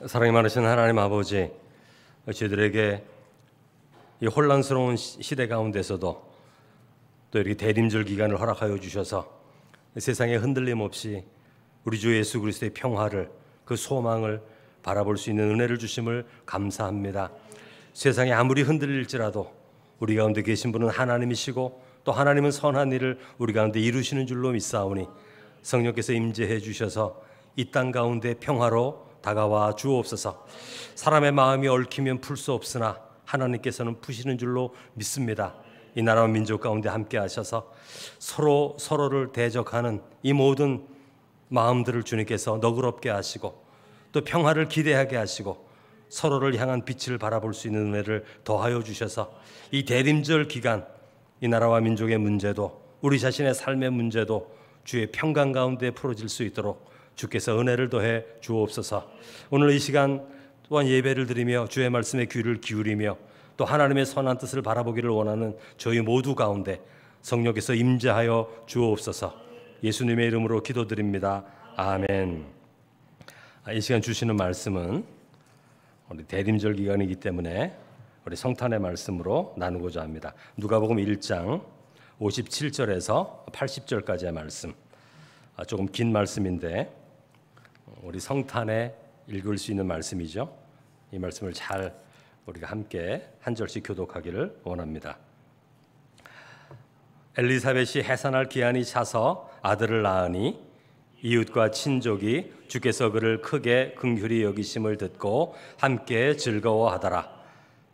사랑이 많으신 하나님 아버지, 저희들에게 이 혼란스러운 시대 가운데서도 또 이렇게 대림절 기간을 허락하여 주셔서 세상에 흔들림 없이 우리 주 예수 그리스도의 평화를, 그 소망을 바라볼 수 있는 은혜를 주심을 감사합니다. 세상이 아무리 흔들릴지라도 우리 가운데 계신 분은 하나님이시고 또 하나님은 선한 일을 우리 가운데 이루시는 줄로 믿사오니 성령께서 임재해 주셔서 이 땅 가운데 평화로 다가와 주옵소서. 사람의 마음이 얽히면 풀 수 없으나 하나님께서는 푸시는 줄로 믿습니다. 이 나라와 민족 가운데 함께 하셔서 서로를 대적하는 이 모든 마음들을 주님께서 너그럽게 하시고 또 평화를 기대하게 하시고 서로를 향한 빛을 바라볼 수 있는 은혜를 더하여 주셔서 이 대림절 기간 이 나라와 민족의 문제도 우리 자신의 삶의 문제도 주의 평강 가운데 풀어질 수 있도록 주께서 은혜를 더해 주옵소서. 오늘 이 시간 또한 예배를 드리며 주의 말씀에 귀를 기울이며 또 하나님의 선한 뜻을 바라보기를 원하는 저희 모두 가운데 성령께서 임재하여 주옵소서. 예수님의 이름으로 기도드립니다. 아멘. 이 시간 주시는 말씀은 우리 대림절 기간이기 때문에 우리 성탄의 말씀으로 나누고자 합니다. 누가복음 1장 57절에서 80절까지의 말씀. 조금 긴 말씀인데 우리 성탄에 읽을 수 있는 말씀이죠. 이 말씀을 잘 우리가 함께 한 절씩 교독하기를 원합니다. 엘리사벳이 해산할 기한이 차서 아들을 낳으니 이웃과 친족이 주께서 그를 크게 긍휼히 여기심을 듣고 함께 즐거워하더라.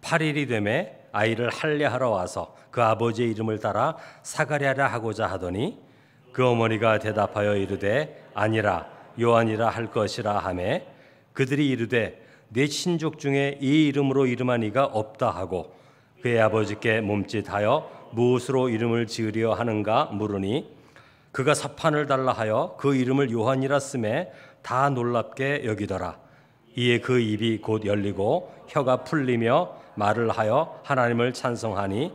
8일이 되매 아이를 할례하러 와서 그 아버지의 이름을 따라 사가랴라 하고자 하더니 그 어머니가 대답하여 이르되 아니라 요한이라 할 것이라 하매 그들이 이르되 내 친족 중에 이 이름으로 이름한 이가 없다 하고 그의 아버지께 몸짓하여 무엇으로 이름을 지으려 하는가 물으니 그가 사판을 달라 하여 그 이름을 요한이라 쓰매 다 놀랍게 여기더라. 이에 그 입이 곧 열리고 혀가 풀리며 말을 하여 하나님을 찬송하니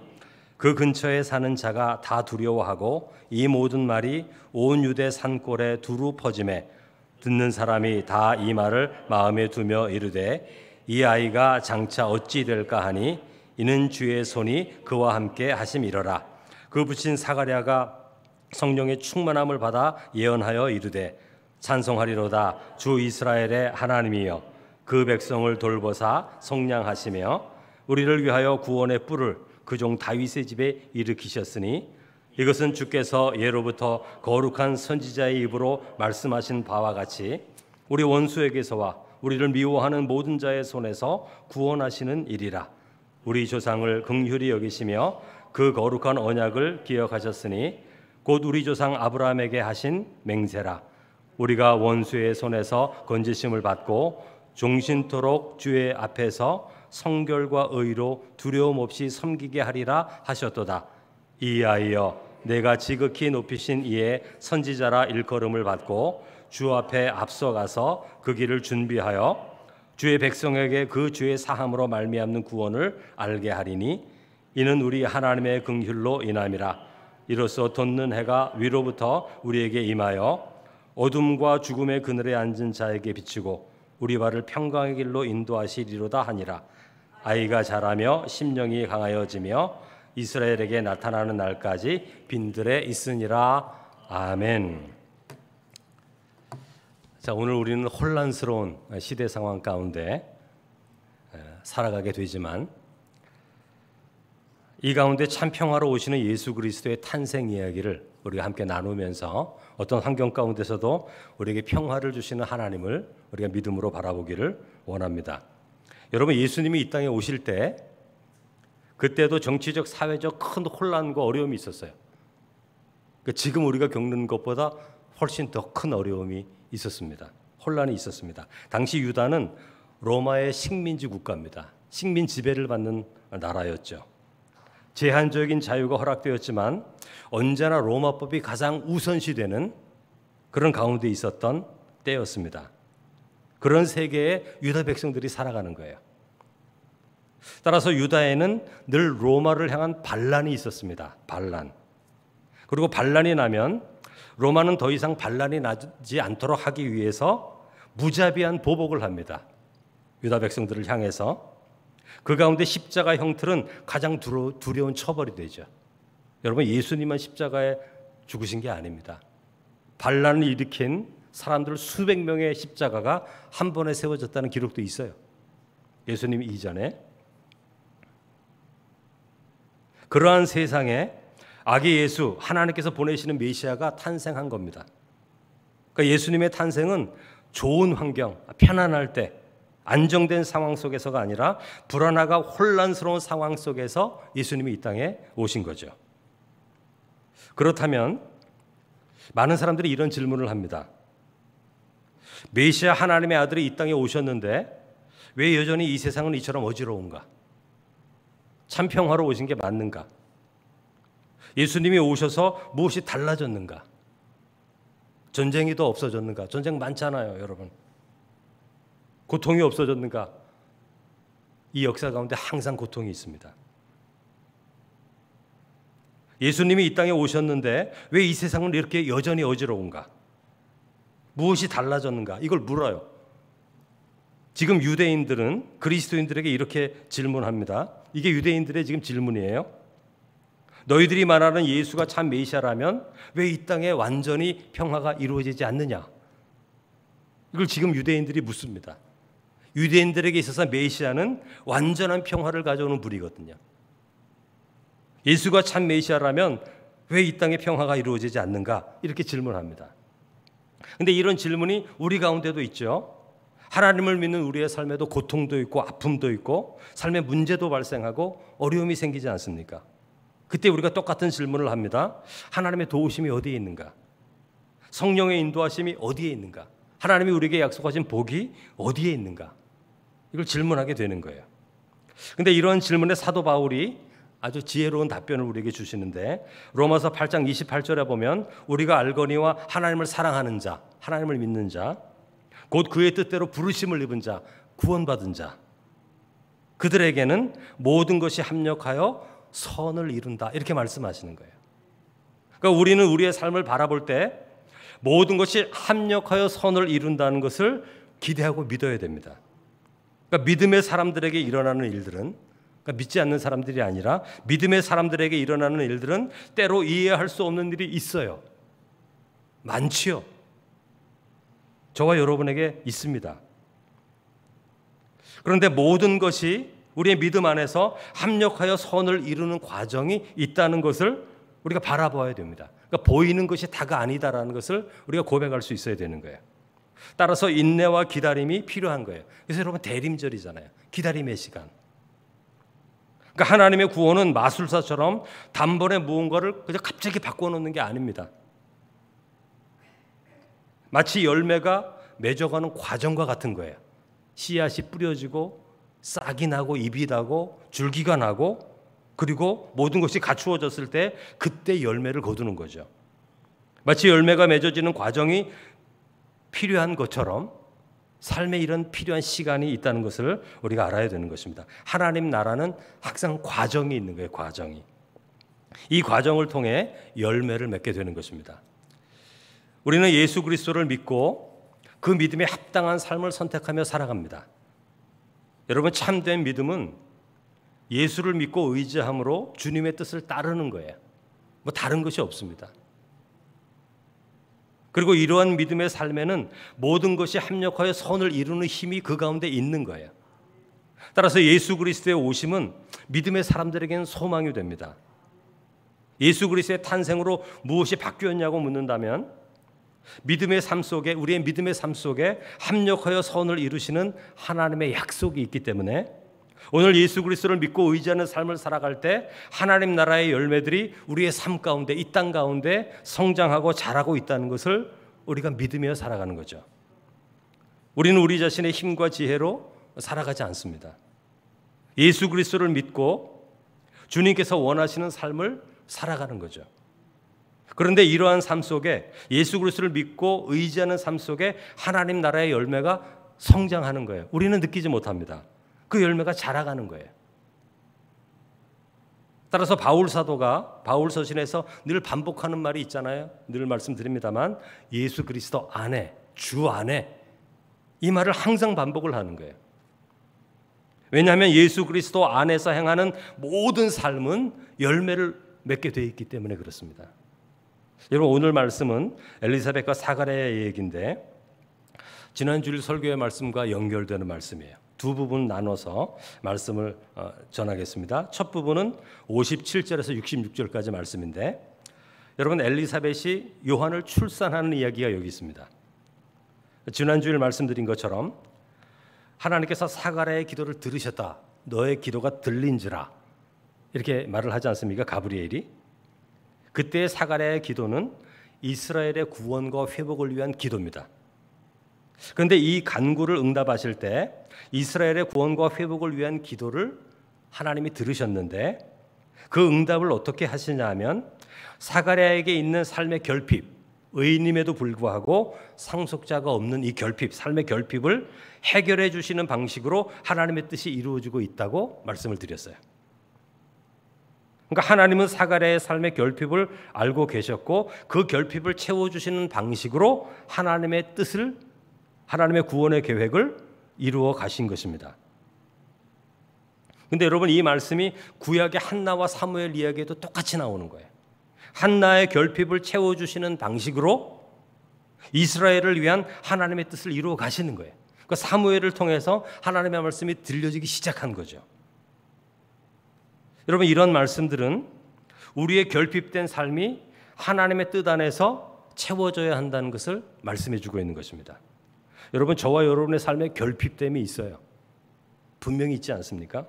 그 근처에 사는 자가 다 두려워하고 이 모든 말이 온 유대 산골에 두루 퍼지매 듣는 사람이 다 이 말을 마음에 두며 이르되 이 아이가 장차 어찌 될까 하니 이는 주의 손이 그와 함께 하심이러라. 그 붙인 사가랴가 성령의 충만함을 받아 예언하여 이르되 찬송하리로다. 주 이스라엘의 하나님이여 그 백성을 돌보사 속량하시며 우리를 위하여 구원의 뿔을 그 종 다윗의 집에 일으키셨으니 이것은 주께서 예로부터 거룩한 선지자의 입으로 말씀하신 바와 같이 우리 원수에게서와 우리를 미워하는 모든 자의 손에서 구원하시는 일이라. 우리 조상을 긍휼히 여기시며 그 거룩한 언약을 기억하셨으니 곧 우리 조상 아브라함에게 하신 맹세라. 우리가 원수의 손에서 건지심을 받고 종신토록 주의 앞에서 성결과 의로 두려움 없이 섬기게 하리라 하셨도다. 이하여 내가 지극히 높이신 이의 선지자라 일컬음을 받고 주 앞에 앞서가서 그 길을 준비하여 주의 백성에게 그 주의 사함으로 말미암는 구원을 알게 하리니 이는 우리 하나님의 긍휼로 인함이라. 이로써 돋는 해가 위로부터 우리에게 임하여 어둠과 죽음의 그늘에 앉은 자에게 비치고 우리 발을 평강의 길로 인도하시리로다 하니라. 아이가 자라며 심령이 강하여지며 이스라엘에게 나타나는 날까지 빈들에 있으니라. 아멘. 자, 오늘 우리는 혼란스러운 시대 상황 가운데 살아가게 되지만 이 가운데 참 평화로 오시는 예수 그리스도의 탄생 이야기를 우리가 함께 나누면서 어떤 환경 가운데서도 우리에게 평화를 주시는 하나님을 우리가 믿음으로 바라보기를 원합니다. 여러분, 예수님이 이 땅에 오실 때 그때도 정치적, 사회적 큰 혼란과 어려움이 있었어요. 그러니까 지금 우리가 겪는 것보다 훨씬 더 큰 어려움이 있었습니다. 혼란이 있었습니다. 당시 유다는 로마의 식민지 국가입니다. 식민 지배를 받는 나라였죠. 제한적인 자유가 허락되었지만 언제나 로마법이 가장 우선시되는 그런 가운데 있었던 때였습니다. 그런 세계에 유다 백성들이 살아가는 거예요. 따라서 유다에는 늘 로마를 향한 반란이 있었습니다. 반란. 그리고 반란이 나면 로마는 더 이상 반란이 나지 않도록 하기 위해서 무자비한 보복을 합니다. 유다 백성들을 향해서 그 가운데 십자가 형틀은 가장 두려운 처벌이 되죠. 여러분, 예수님만 십자가에 죽으신 게 아닙니다. 반란을 일으킨 사람들 수백 명의 십자가가 한 번에 세워졌다는 기록도 있어요. 예수님 이전에. 그러한 세상에 아기 예수, 하나님께서 보내시는 메시아가 탄생한 겁니다. 그러니까 예수님의 탄생은 좋은 환경, 편안할 때, 안정된 상황 속에서가 아니라 불안하고 혼란스러운 상황 속에서 예수님이 이 땅에 오신 거죠. 그렇다면 많은 사람들이 이런 질문을 합니다. 메시아 하나님의 아들이 이 땅에 오셨는데 왜 여전히 이 세상은 이처럼 어지러운가? 참 평화로 오신 게 맞는가? 예수님이 오셔서 무엇이 달라졌는가? 전쟁이 더 없어졌는가? 전쟁 많잖아요, 여러분. 고통이 없어졌는가? 이 역사 가운데 항상 고통이 있습니다. 예수님이 이 땅에 오셨는데 왜 이 세상은 이렇게 여전히 어지러운가? 무엇이 달라졌는가? 이걸 물어요. 지금 유대인들은 그리스도인들에게 이렇게 질문합니다. 이게 유대인들의 지금 질문이에요. 너희들이 말하는 예수가 참 메시아라면 왜 이 땅에 완전히 평화가 이루어지지 않느냐? 이걸 지금 유대인들이 묻습니다. 유대인들에게 있어서 메시아는 완전한 평화를 가져오는 분이거든요. 예수가 참 메시아라면 왜 이 땅에 평화가 이루어지지 않는가? 이렇게 질문합니다. 그런데 이런 질문이 우리 가운데도 있죠. 하나님을 믿는 우리의 삶에도 고통도 있고 아픔도 있고 삶의 문제도 발생하고 어려움이 생기지 않습니까? 그때 우리가 똑같은 질문을 합니다. 하나님의 도우심이 어디에 있는가? 성령의 인도하심이 어디에 있는가? 하나님이 우리에게 약속하신 복이 어디에 있는가? 이걸 질문하게 되는 거예요. 그런데 이런 질문에 사도 바울이 아주 지혜로운 답변을 우리에게 주시는데 로마서 8장 28절에 보면 우리가 알거니와 하나님을 사랑하는 자, 하나님을 믿는 자, 곧 그의 뜻대로 부르심을 입은 자, 구원받은 자, 그들에게는 모든 것이 합력하여 선을 이룬다, 이렇게 말씀하시는 거예요. 그러니까 우리는 우리의 삶을 바라볼 때 모든 것이 합력하여 선을 이룬다는 것을 기대하고 믿어야 됩니다. 그러니까 믿음의 사람들에게 일어나는 일들은, 그러니까 믿지 않는 사람들이 아니라 믿음의 사람들에게 일어나는 일들은 때로 이해할 수 없는 일이 있어요. 많지요. 저와 여러분에게 있습니다. 그런데 모든 것이 우리의 믿음 안에서 합력하여 선을 이루는 과정이 있다는 것을 우리가 바라봐야 됩니다. 그러니까 보이는 것이 다가 아니다라는 것을 우리가 고백할 수 있어야 되는 거예요. 따라서 인내와 기다림이 필요한 거예요. 그래서 여러분 대림절이잖아요. 기다림의 시간. 그러니까 하나님의 구원은 마술사처럼 단번에 무언가를 그냥 갑자기 바꿔놓는 게 아닙니다. 마치 열매가 맺어가는 과정과 같은 거예요. 씨앗이 뿌려지고 싹이 나고 잎이 나고 줄기가 나고 그리고 모든 것이 갖추어졌을 때 그때 열매를 거두는 거죠. 마치 열매가 맺어지는 과정이 필요한 것처럼 삶에 이런 필요한 시간이 있다는 것을 우리가 알아야 되는 것입니다. 하나님 나라는 항상 과정이 있는 거예요. 과정이. 이 과정을 통해 열매를 맺게 되는 것입니다. 우리는 예수 그리스도를 믿고 그 믿음에 합당한 삶을 선택하며 살아갑니다. 여러분, 참된 믿음은 예수를 믿고 의지함으로 주님의 뜻을 따르는 거예요. 뭐 다른 것이 없습니다. 그리고 이러한 믿음의 삶에는 모든 것이 합력하여 선을 이루는 힘이 그 가운데 있는 거예요. 따라서 예수 그리스도의 오심은 믿음의 사람들에게는 소망이 됩니다. 예수 그리스도의 탄생으로 무엇이 바뀌었냐고 묻는다면 믿음의 삶 속에, 우리의 믿음의 삶 속에 합력하여 선을 이루시는 하나님의 약속이 있기 때문에 오늘 예수 그리스도를 믿고 의지하는 삶을 살아갈 때 하나님 나라의 열매들이 우리의 삶 가운데, 이 땅 가운데 성장하고 자라고 있다는 것을 우리가 믿으며 살아가는 거죠. 우리는 우리 자신의 힘과 지혜로 살아가지 않습니다. 예수 그리스도를 믿고 주님께서 원하시는 삶을 살아가는 거죠. 그런데 이러한 삶 속에 예수 그리스도를 믿고 의지하는 삶 속에 하나님 나라의 열매가 성장하는 거예요. 우리는 느끼지 못합니다. 그 열매가 자라가는 거예요. 따라서 바울 사도가 바울 서신에서 늘 반복하는 말이 있잖아요. 늘 말씀드립니다만 예수 그리스도 안에, 주 안에, 이 말을 항상 반복을 하는 거예요. 왜냐하면 예수 그리스도 안에서 행하는 모든 삶은 열매를 맺게 되어 있기 때문에 그렇습니다. 여러분, 오늘 말씀은 엘리사벳과 사가랴의 얘기인데 지난주일 설교의 말씀과 연결되는 말씀이에요. 두 부분 나눠서 말씀을 전하겠습니다. 첫 부분은 57절에서 66절까지 말씀인데, 여러분, 엘리사벳이 요한을 출산하는 이야기가 여기 있습니다. 지난주일 말씀드린 것처럼 하나님께서 사가랴의 기도를 들으셨다, 너의 기도가 들린지라, 이렇게 말을 하지 않습니까? 가브리엘이. 그때의 사가랴의 기도는 이스라엘의 구원과 회복을 위한 기도입니다. 그런데 이 간구를 응답하실 때 이스라엘의 구원과 회복을 위한 기도를 하나님이 들으셨는데, 그 응답을 어떻게 하시냐 하면 사가랴에게 있는 삶의 결핍, 의인임에도 불구하고 상속자가 없는 이 결핍, 삶의 결핍을 해결해 주시는 방식으로 하나님의 뜻이 이루어지고 있다고 말씀을 드렸어요. 그러니까 하나님은 사가랴의 삶의 결핍을 알고 계셨고 그 결핍을 채워주시는 방식으로 하나님의 뜻을, 하나님의 구원의 계획을 이루어 가신 것입니다. 그런데 여러분, 이 말씀이 구약의 한나와 사무엘 이야기에도 똑같이 나오는 거예요. 한나의 결핍을 채워주시는 방식으로 이스라엘을 위한 하나님의 뜻을 이루어 가시는 거예요. 그러니까 사무엘을 통해서 하나님의 말씀이 들려지기 시작한 거죠. 여러분, 이런 말씀들은 우리의 결핍된 삶이 하나님의 뜻 안에서 채워져야 한다는 것을 말씀해 주고 있는 것입니다. 여러분, 저와 여러분의 삶에 결핍됨이 있어요. 분명히 있지 않습니까?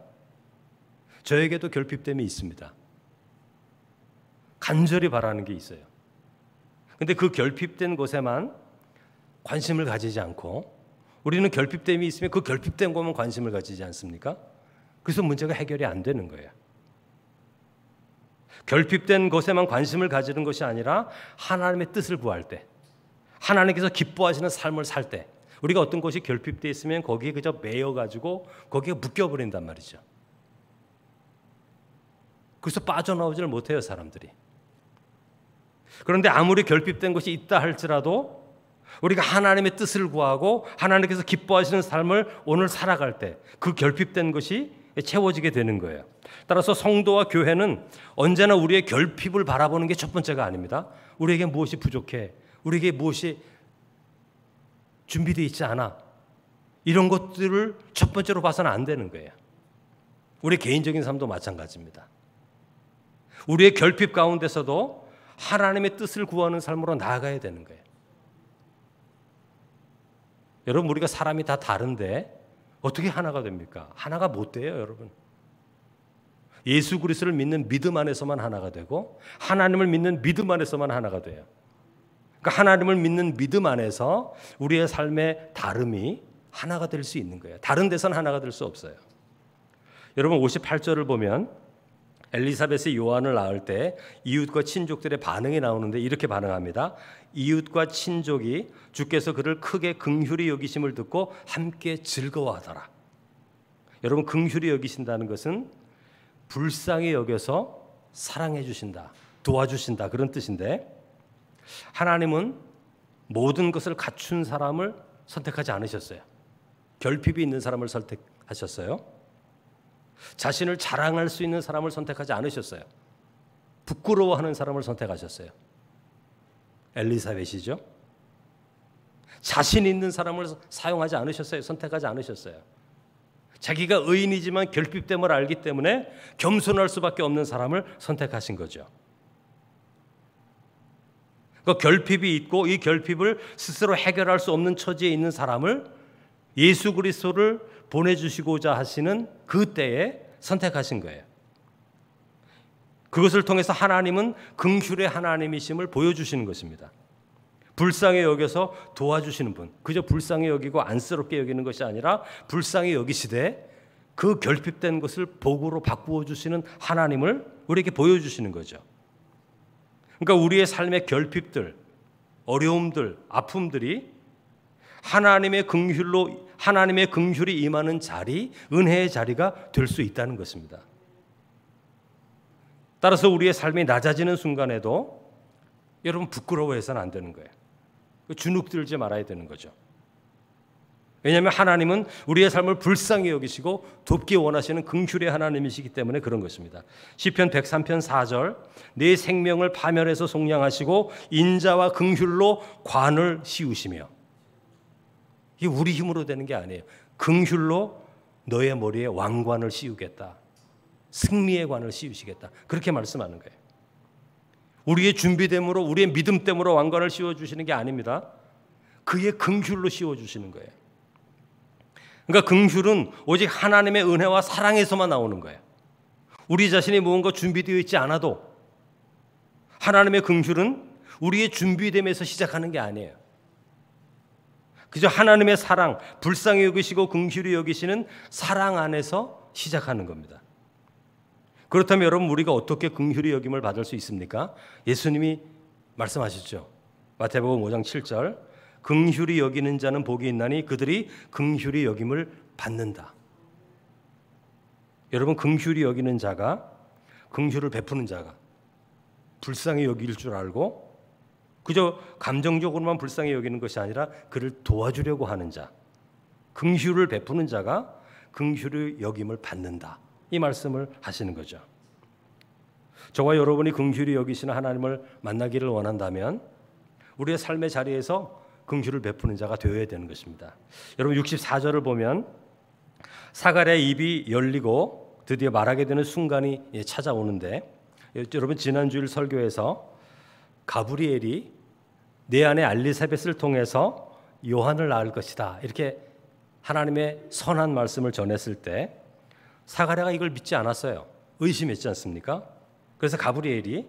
저에게도 결핍됨이 있습니다. 간절히 바라는 게 있어요. 그런데 그 결핍된 곳에만 관심을 가지지 않고, 우리는 결핍됨이 있으면 그 결핍된 곳만 관심을 가지지 않습니까? 그래서 문제가 해결이 안 되는 거예요. 결핍된 것에만 관심을 가지는 것이 아니라 하나님의 뜻을 구할 때, 하나님께서 기뻐하시는 삶을 살 때, 우리가 어떤 것이 결핍되어 있으면 거기에 그저 매여가지고 거기에 묶여버린단 말이죠. 그래서 빠져나오지를 못해요, 사람들이. 그런데 아무리 결핍된 것이 있다 할지라도 우리가 하나님의 뜻을 구하고 하나님께서 기뻐하시는 삶을 오늘 살아갈 때 그 결핍된 것이 채워지게 되는 거예요. 따라서 성도와 교회는 언제나 우리의 결핍을 바라보는 게 첫 번째가 아닙니다. 우리에게 무엇이 부족해, 우리에게 무엇이 준비되어 있지 않아, 이런 것들을 첫 번째로 봐서는 안 되는 거예요. 우리 개인적인 삶도 마찬가지입니다. 우리의 결핍 가운데서도 하나님의 뜻을 구하는 삶으로 나아가야 되는 거예요. 여러분, 우리가 사람이 다 다른데 어떻게 하나가 됩니까? 하나가 못 돼요, 여러분. 예수 그리스도를 믿는 믿음 안에서만 하나가 되고 하나님을 믿는 믿음 안에서만 하나가 돼요. 그러니까 하나님을 믿는 믿음 안에서 우리의 삶의 다름이 하나가 될 수 있는 거예요. 다른 데서는 하나가 될 수 없어요. 여러분, 58절을 보면 엘리사벳이 요한을 낳을 때 이웃과 친족들의 반응이 나오는데 이렇게 반응합니다. 이웃과 친족이 주께서 그를 크게 긍휼히 여기심을 듣고 함께 즐거워하더라. 여러분, 긍휼히 여기신다는 것은 불쌍히 여겨서 사랑해 주신다, 도와주신다, 그런 뜻인데, 하나님은 모든 것을 갖춘 사람을 선택하지 않으셨어요. 결핍이 있는 사람을 선택하셨어요. 자신을 자랑할 수 있는 사람을 선택하지 않으셨어요. 부끄러워하는 사람을 선택하셨어요. 엘리사벳이죠. 자신 있는 사람을 사용하지 않으셨어요. 선택하지 않으셨어요. 자기가 의인이지만 결핍됨을 알기 때문에 겸손할 수밖에 없는 사람을 선택하신 거죠. 그 결핍이 있고 이 결핍을 스스로 해결할 수 없는 처지에 있는 사람을 예수 그리스도를 보내주시고자 하시는 그 때에 선택하신 거예요. 그것을 통해서 하나님은 긍휼의 하나님이심을 보여주시는 것입니다. 불쌍히 여겨서 도와주시는 분, 그저 불쌍히 여기고 안쓰럽게 여기는 것이 아니라 불쌍히 여기시되 그 결핍된 것을 복으로 바꾸어 주시는 하나님을 우리에게 보여주시는 거죠. 그러니까 우리의 삶의 결핍들, 어려움들, 아픔들이 하나님의 긍휼이 임하는 자리, 은혜의 자리가 될 수 있다는 것입니다. 따라서 우리의 삶이 낮아지는 순간에도 여러분 부끄러워해서는 안 되는 거예요. 주눅 들지 말아야 되는 거죠. 왜냐하면 하나님은 우리의 삶을 불쌍히 여기시고 돕기 원하시는 긍휼의 하나님이시기 때문에 그런 것입니다. 시편 103편 4절 내 생명을 파멸해서 속량하시고 인자와 긍휼로 관을 씌우시며, 이게 우리 힘으로 되는 게 아니에요. 긍휼로 너의 머리에 왕관을 씌우겠다. 승리의 관을 씌우시겠다. 그렇게 말씀하는 거예요. 우리의 준비됨으로 우리의 믿음됨으로 왕관을 씌워주시는 게 아닙니다. 그의 긍휼로 씌워주시는 거예요. 그러니까 긍휼은 오직 하나님의 은혜와 사랑에서만 나오는 거예요. 우리 자신이 무언가 준비되어 있지 않아도 하나님의 긍휼은 우리의 준비됨에서 시작하는 게 아니에요. 그저 하나님의 사랑, 불쌍히 여기시고 긍휼히 여기시는 사랑 안에서 시작하는 겁니다. 그렇다면 여러분, 우리가 어떻게 긍휼히 여김을 받을 수 있습니까? 예수님이 말씀하셨죠. 마태복음 5장 7절 긍휼히 여기는 자는 복이 있나니 그들이 긍휼히 여김을 받는다. 여러분, 긍휼히 여기는 자가, 긍휼을 베푸는 자가 불쌍히 여길 줄 알고 그저 감정적으로만 불쌍히 여기는 것이 아니라 그를 도와주려고 하는 자, 긍휼을 베푸는 자가 긍휼히 여김을 받는다. 이 말씀을 하시는 거죠. 저와 여러분이 긍휼히 여기시는 하나님을 만나기를 원한다면 우리의 삶의 자리에서 긍휼을 베푸는 자가 되어야 되는 것입니다. 여러분, 64절을 보면 사가랴의 입이 열리고 드디어 말하게 되는 순간이 찾아오는데, 여러분 지난주일 설교에서 가브리엘이 내 아내 알리사벳을 통해서 요한을 낳을 것이다 이렇게 하나님의 선한 말씀을 전했을 때 사가랴가 이걸 믿지 않았어요. 의심했지 않습니까? 그래서 가브리엘이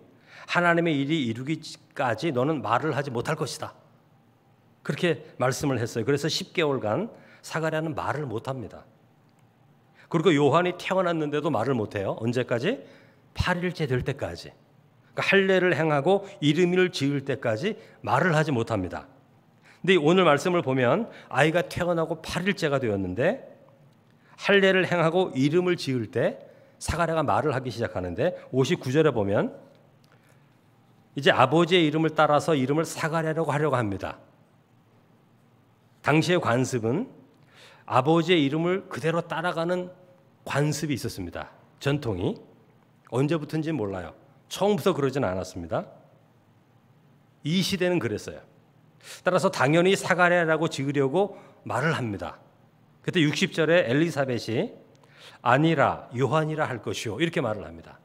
하나님의 일이 이루기까지 너는 말을 하지 못할 것이다 그렇게 말씀을 했어요. 그래서 10개월간 사가랴는 말을 못합니다. 그리고 요한이 태어났는데도 말을 못해요. 언제까지? 8일째 될 때까지. 그러니까 할례를 행하고 이름을 지을 때까지 말을 하지 못합니다. 근데 오늘 말씀을 보면 아이가 태어나고 8일째가 되었는데 할례를 행하고 이름을 지을 때 사가랴가 말을 하기 시작하는데 59절에 보면 이제 아버지의 이름을 따라서 이름을 사가랴라고 하려고 합니다. 당시의 관습은 아버지의 이름을 그대로 따라가는 관습이 있었습니다. 전통이. 언제부터인지는 몰라요. 처음부터 그러지는 않았습니다. 이 시대는 그랬어요. 따라서 당연히 사가랴라고 지으려고 말을 합니다. 그때 60절에 엘리사벳이 아니라 요한이라 할 것이요 이렇게 말을 합니다.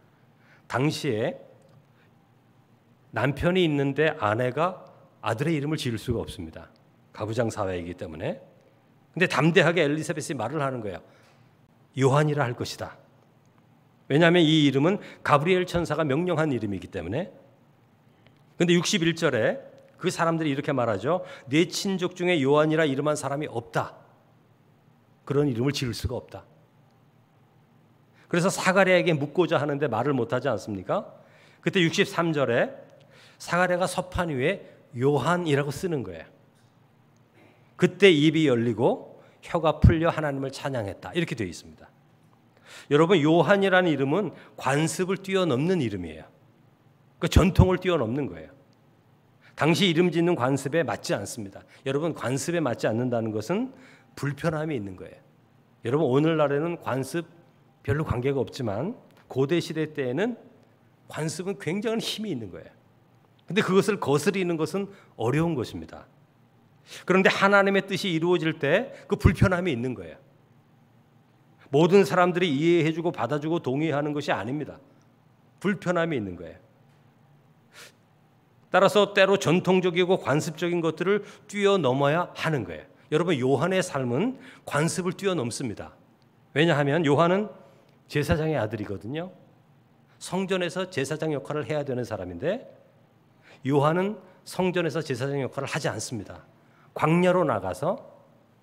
당시에 남편이 있는데 아내가 아들의 이름을 지을 수가 없습니다. 가부장 사회이기 때문에. 근데 담대하게 엘리사벳이 말을 하는 거예요. 요한이라 할 것이다. 왜냐하면 이 이름은 가브리엘 천사가 명령한 이름이기 때문에. 근데 61절에 그 사람들이 이렇게 말하죠. 네 친족 중에 요한이라 이름한 사람이 없다. 그런 이름을 지을 수가 없다. 그래서 사가랴에게 묻고자 하는데 말을 못하지 않습니까? 그때 63절에 사가랴가 서판 위에 요한이라고 쓰는 거예요. 그때 입이 열리고 혀가 풀려 하나님을 찬양했다. 이렇게 되어 있습니다. 여러분, 요한이라는 이름은 관습을 뛰어넘는 이름이에요. 그 전통을 뛰어넘는 거예요. 당시 이름 짓는 관습에 맞지 않습니다. 여러분, 관습에 맞지 않는다는 것은 불편함이 있는 거예요. 여러분, 오늘날에는 관습 별로 관계가 없지만 고대 시대 때에는 관습은 굉장한 힘이 있는 거예요. 근데 그것을 거스리는 것은 어려운 것입니다. 그런데 하나님의 뜻이 이루어질 때 그 불편함이 있는 거예요. 모든 사람들이 이해해주고 받아주고 동의하는 것이 아닙니다. 불편함이 있는 거예요. 따라서 때로 전통적이고 관습적인 것들을 뛰어넘어야 하는 거예요. 여러분, 요한의 삶은 관습을 뛰어넘습니다. 왜냐하면 요한은 제사장의 아들이거든요. 성전에서 제사장 역할을 해야 되는 사람인데 요한은 성전에서 제사장 역할을 하지 않습니다. 광야로 나가서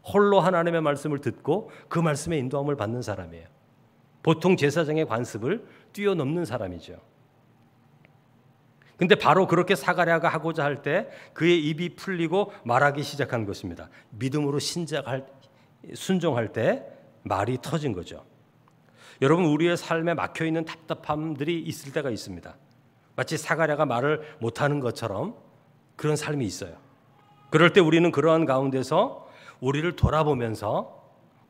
홀로 하나님의 말씀을 듣고 그 말씀의 인도함을 받는 사람이에요. 보통 제사장의 관습을 뛰어넘는 사람이죠. 근데 바로 그렇게 사가랴가 하고자 할 때 그의 입이 풀리고 말하기 시작한 것입니다. 믿음으로 순종할 때 말이 터진 거죠. 여러분, 우리의 삶에 막혀있는 답답함들이 있을 때가 있습니다. 마치 사가랴가 말을 못하는 것처럼 그런 삶이 있어요. 그럴 때 우리는 그러한 가운데서 우리를 돌아보면서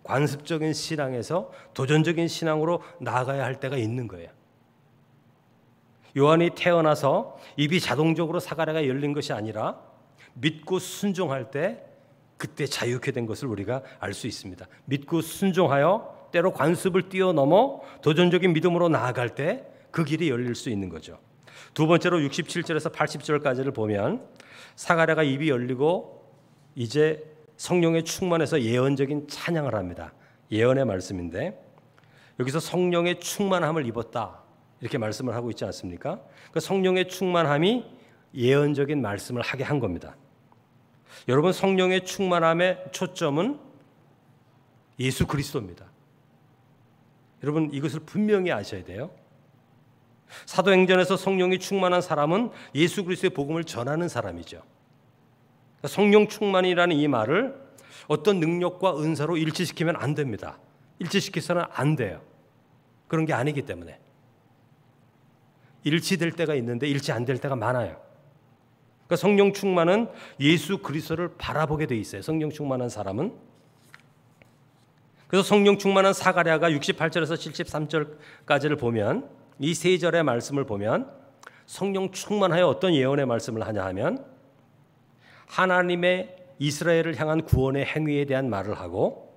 관습적인 신앙에서 도전적인 신앙으로 나아가야 할 때가 있는 거예요. 요한이 태어나서 입이 자동적으로 사가랴가 열린 것이 아니라 믿고 순종할 때 그때 자유케 된 것을 우리가 알 수 있습니다. 믿고 순종하여 때로 관습을 뛰어넘어 도전적인 믿음으로 나아갈 때 그 길이 열릴 수 있는 거죠. 두 번째로 67절에서 80절까지를 보면 사가랴가 입이 열리고 이제 성령의 충만해서 예언적인 찬양을 합니다. 예언의 말씀인데 여기서 성령의 충만함을 입었다 이렇게 말씀을 하고 있지 않습니까? 그 성령의 충만함이 예언적인 말씀을 하게 한 겁니다. 여러분, 성령의 충만함의 초점은 예수 그리스도입니다. 여러분, 이것을 분명히 아셔야 돼요. 사도행전에서 성령이 충만한 사람은 예수 그리스도의 복음을 전하는 사람이죠. 성령 충만이라는 이 말을 어떤 능력과 은사로 일치시키면 안 됩니다. 일치시켜서는 안 돼요. 그런 게 아니기 때문에. 일치될 때가 있는데 일치 안 될 때가 많아요. 그러니까 성령 충만은 예수 그리스도를 바라보게 돼 있어요. 성령 충만한 사람은. 그래서 성령 충만한 사가랴가 68절에서 73절까지를 보면 이 세 절의 말씀을 보면 성령 충만하여 어떤 예언의 말씀을 하냐 하면 하나님의 이스라엘을 향한 구원의 행위에 대한 말을 하고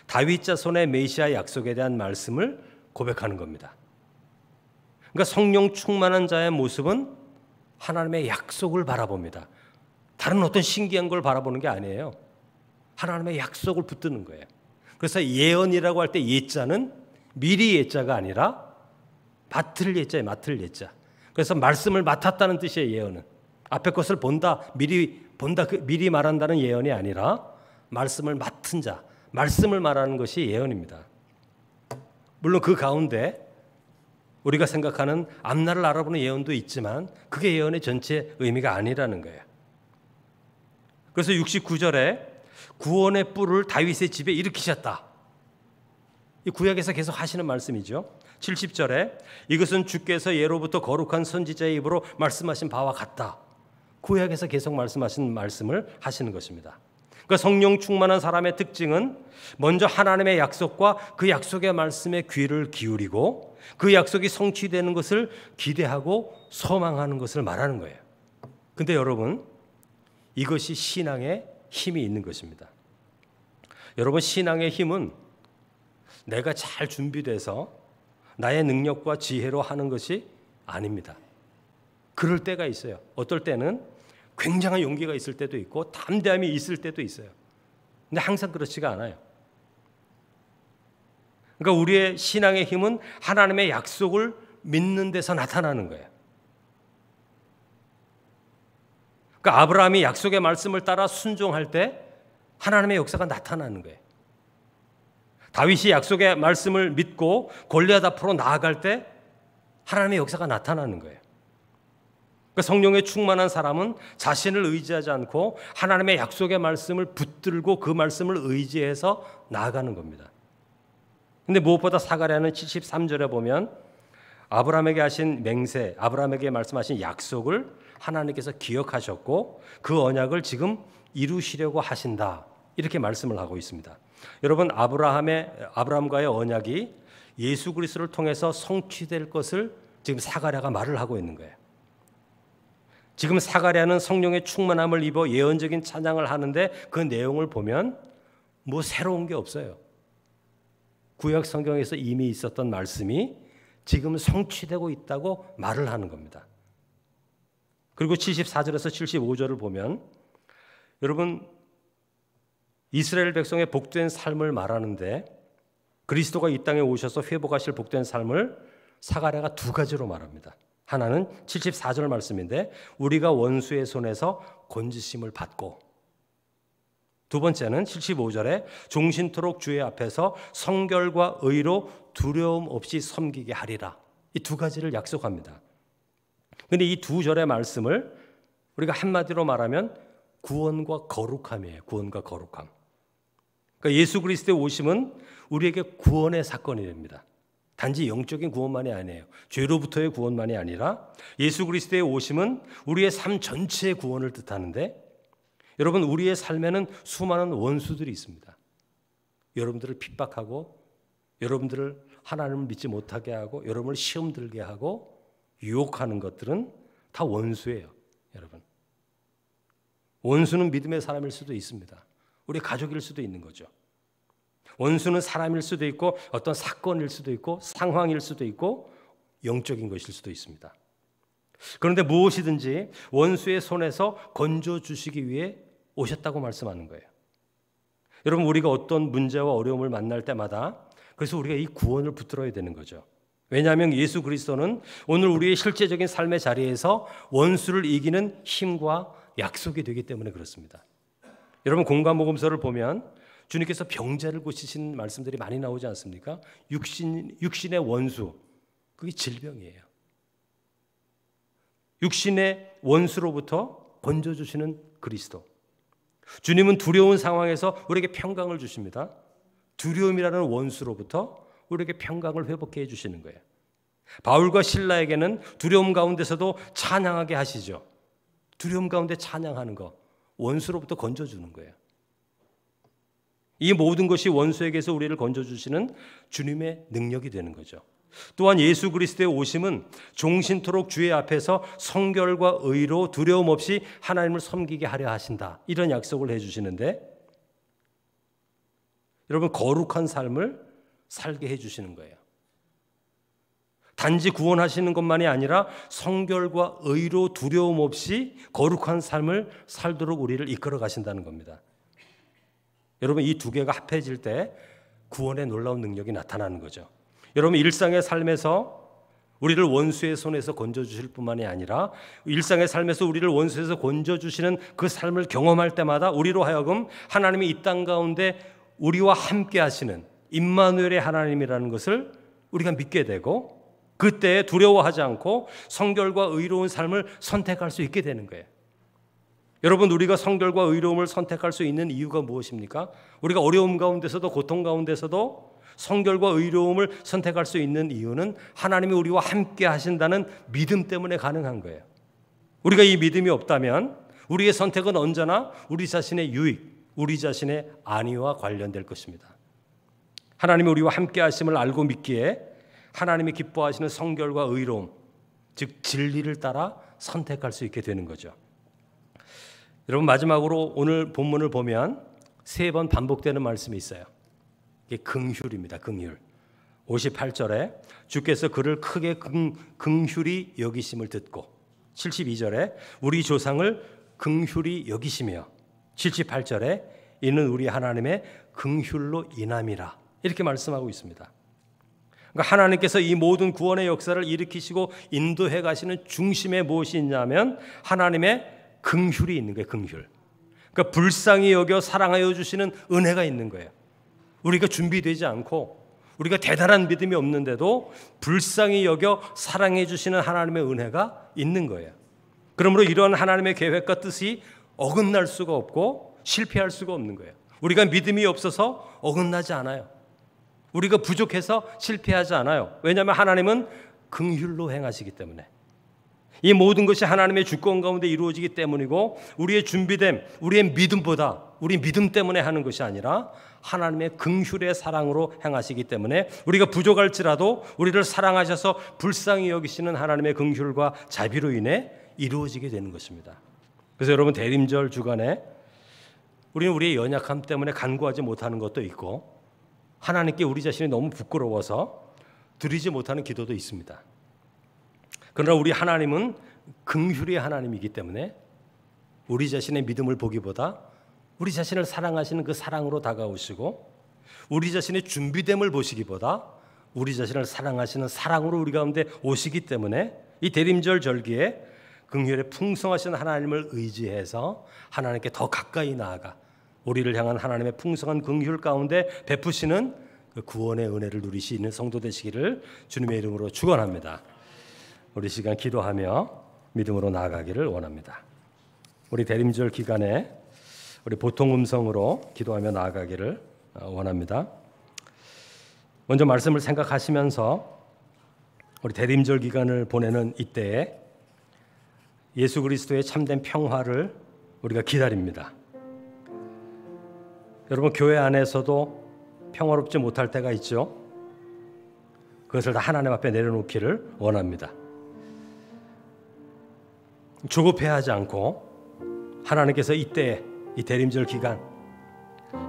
다윗 자손의 메시아 약속에 대한 말씀을 고백하는 겁니다. 그러니까 성령 충만한 자의 모습은 하나님의 약속을 바라봅니다. 다른 어떤 신기한 걸 바라보는 게 아니에요. 하나님의 약속을 붙드는 거예요. 그래서 예언이라고 할 때 예자는 미리 예자가 아니라 맡을 예자예요. 맡을 예자. 그래서 말씀을 맡았다는 뜻이에요. 예언은 앞에 것을 본다, 미리 말한다는 예언이 아니라 말씀을 맡은 자, 말씀을 말하는 것이 예언입니다. 물론 그 가운데 우리가 생각하는 앞날을 알아보는 예언도 있지만 그게 예언의 전체 의미가 아니라는 거예요. 그래서 69절에 구원의 뿔을 다윗의 집에 일으키셨다. 이 구약에서 계속 하시는 말씀이죠. 70절에 이것은 주께서 예로부터 거룩한 선지자의 입으로 말씀하신 바와 같다. 구약에서 계속 말씀하신 말씀을 하시는 것입니다. 그러니까 성령 충만한 사람의 특징은 먼저 하나님의 약속과 그 약속의 말씀에 귀를 기울이고 그 약속이 성취되는 것을 기대하고 소망하는 것을 말하는 거예요. 근데 여러분, 이것이 신앙의 힘이 있는 것입니다. 여러분, 신앙의 힘은 내가 잘 준비돼서 나의 능력과 지혜로 하는 것이 아닙니다. 그럴 때가 있어요. 어떨 때는 굉장한 용기가 있을 때도 있고 담대함이 있을 때도 있어요. 근데 항상 그렇지가 않아요. 그러니까 우리의 신앙의 힘은 하나님의 약속을 믿는 데서 나타나는 거예요. 그러니까 아브라함이 약속의 말씀을 따라 순종할 때 하나님의 역사가 나타나는 거예요. 다윗이 약속의 말씀을 믿고 골리앗 앞으로 나아갈 때 하나님의 역사가 나타나는 거예요. 그러니까 성령에 충만한 사람은 자신을 의지하지 않고 하나님의 약속의 말씀을 붙들고 그 말씀을 의지해서 나아가는 겁니다. 근데 무엇보다 사가랴는 73절에 보면 아브라함에게 하신 맹세, 아브라함에게 말씀하신 약속을 하나님께서 기억하셨고 그 언약을 지금 이루시려고 하신다. 이렇게 말씀을 하고 있습니다. 여러분, 아브라함과의 언약이 예수 그리스도를 통해서 성취될 것을 지금 사가랴가 말을 하고 있는 거예요. 지금 사가랴는 성령의 충만함을 입어 예언적인 찬양을 하는데 그 내용을 보면 뭐 새로운 게 없어요. 구약 성경에서 이미 있었던 말씀이 지금 성취되고 있다고 말을 하는 겁니다. 그리고 74절에서 75절을 보면 여러분, 이스라엘 백성의 복된 삶을 말하는데 그리스도가 이 땅에 오셔서 회복하실 복된 삶을 사가랴가 두 가지로 말합니다. 하나는 74절 말씀인데 우리가 원수의 손에서 건지심을 받고, 두 번째는 75절에 종신토록 주의 앞에서 성결과 의로 두려움 없이 섬기게 하리라. 이 두 가지를 약속합니다. 그런데 이 두 절의 말씀을 우리가 한마디로 말하면 구원과 거룩함이에요. 구원과 거룩함. 그러니까 예수 그리스도의 오심은 우리에게 구원의 사건이 됩니다. 단지 영적인 구원만이 아니에요. 죄로부터의 구원만이 아니라 예수 그리스도의 오심은 우리의 삶 전체의 구원을 뜻하는데 여러분, 우리의 삶에는 수많은 원수들이 있습니다. 여러분들을 핍박하고, 여러분들을 하나님을 믿지 못하게 하고, 여러분을 시험 들게 하고 유혹하는 것들은 다 원수예요. 여러분, 원수는 믿음의 사람일 수도 있습니다. 우리 가족일 수도 있는 거죠. 원수는 사람일 수도 있고, 어떤 사건일 수도 있고, 상황일 수도 있고, 영적인 것일 수도 있습니다. 그런데 무엇이든지 원수의 손에서 건져주시기 위해 오셨다고 말씀하는 거예요. 여러분, 우리가 어떤 문제와 어려움을 만날 때마다 그래서 우리가 이 구원을 붙들어야 되는 거죠. 왜냐하면 예수 그리스도는 오늘 우리의 실제적인 삶의 자리에서 원수를 이기는 힘과 약속이 되기 때문에 그렇습니다. 여러분, 공관복음서를 보면 주님께서 병자를 고치신 말씀들이 많이 나오지 않습니까? 육신의 원수, 그게 질병이에요. 육신의 원수로부터 건져주시는 그리스도. 주님은 두려운 상황에서 우리에게 평강을 주십니다. 두려움이라는 원수로부터 우리에게 평강을 회복해 해주시는 거예요. 바울과 실라에게는 두려움 가운데서도 찬양하게 하시죠. 두려움 가운데 찬양하는 거, 원수로부터 건져주는 거예요. 이 모든 것이 원수에게서 우리를 건져주시는 주님의 능력이 되는 거죠. 또한 예수 그리스도의 오심은 종신토록 주의 앞에서 성결과 의로 두려움 없이 하나님을 섬기게 하려 하신다, 이런 약속을 해주시는데, 여러분, 거룩한 삶을 살게 해주시는 거예요. 단지 구원하시는 것만이 아니라 성결과 의로 두려움 없이 거룩한 삶을 살도록 우리를 이끌어 가신다는 겁니다. 여러분, 이 두 개가 합해질 때 구원의 놀라운 능력이 나타나는 거죠. 여러분, 일상의 삶에서 우리를 원수의 손에서 건져주실 뿐만이 아니라 일상의 삶에서 우리를 원수에서 건져주시는 그 삶을 경험할 때마다 우리로 하여금 하나님이 이 땅 가운데 우리와 함께 하시는 임마누엘의 하나님이라는 것을 우리가 믿게 되고, 그때 두려워하지 않고 성결과 의로운 삶을 선택할 수 있게 되는 거예요. 여러분, 우리가 성결과 의로움을 선택할 수 있는 이유가 무엇입니까? 우리가 어려움 가운데서도 고통 가운데서도 성결과 의로움을 선택할 수 있는 이유는 하나님이 우리와 함께 하신다는 믿음 때문에 가능한 거예요. 우리가 이 믿음이 없다면 우리의 선택은 언제나 우리 자신의 유익, 우리 자신의 안위와 관련될 것입니다. 하나님이 우리와 함께 하심을 알고 믿기에 하나님이 기뻐하시는 성결과 의로움, 즉 진리를 따라 선택할 수 있게 되는 거죠. 여러분, 마지막으로 오늘 본문을 보면 3번 반복되는 말씀이 있어요. 이게 긍휼입니다. 긍휼. 58절에 주께서 그를 크게 긍휼히 여기심을 듣고, 72절에 우리 조상을 긍휼히 여기시며, 78절에 이는 우리 하나님의 긍휼로 인함이라, 이렇게 말씀하고 있습니다. 그러니까 하나님께서 이 모든 구원의 역사를 일으키시고 인도해 가시는 중심에 무엇이 있냐면 하나님의 긍휼이 있는 거예요. 긍휼. 그러니까 불쌍히 여겨 사랑하여 주시는 은혜가 있는 거예요. 우리가 준비되지 않고 우리가 대단한 믿음이 없는데도 불쌍히 여겨 사랑해 주시는 하나님의 은혜가 있는 거예요. 그러므로 이런 하나님의 계획과 뜻이 어긋날 수가 없고 실패할 수가 없는 거예요. 우리가 믿음이 없어서 어긋나지 않아요. 우리가 부족해서 실패하지 않아요. 왜냐하면 하나님은 긍휼로 행하시기 때문에. 이 모든 것이 하나님의 주권 가운데 이루어지기 때문이고, 우리의 준비됨, 우리의 믿음보다 우리 믿음 때문에 하는 것이 아니라 하나님의 긍휼의 사랑으로 행하시기 때문에 우리가 부족할지라도 우리를 사랑하셔서 불쌍히 여기시는 하나님의 긍휼과 자비로 인해 이루어지게 되는 것입니다. 그래서 여러분, 대림절 주간에 우리는 우리의 연약함 때문에 간구하지 못하는 것도 있고, 하나님께 우리 자신이 너무 부끄러워서 드리지 못하는 기도도 있습니다. 그러나 우리 하나님은 긍휼의 하나님이기 때문에 우리 자신의 믿음을 보기보다 우리 자신을 사랑하시는 그 사랑으로 다가오시고, 우리 자신의 준비됨을 보시기보다 우리 자신을 사랑하시는 사랑으로 우리 가운데 오시기 때문에 이 대림절 절기에 긍휼의 풍성하신 하나님을 의지해서 하나님께 더 가까이 나아가 우리를 향한 하나님의 풍성한 긍휼 가운데 베푸시는 그 구원의 은혜를 누리시는 성도 되시기를 주님의 이름으로 축원합니다. 우리 시간 기도하며 믿음으로 나아가기를 원합니다. 우리 대림절 기간에 우리 보통 음성으로 기도하며 나아가기를 원합니다. 먼저 말씀을 생각하시면서 우리 대림절 기간을 보내는 이때에 예수 그리스도의 참된 평화를 우리가 기다립니다. 여러분, 교회 안에서도 평화롭지 못할 때가 있죠. 그것을 다 하나님 앞에 내려놓기를 원합니다. 조급해하지 않고 하나님께서 이때 이 대림절 기간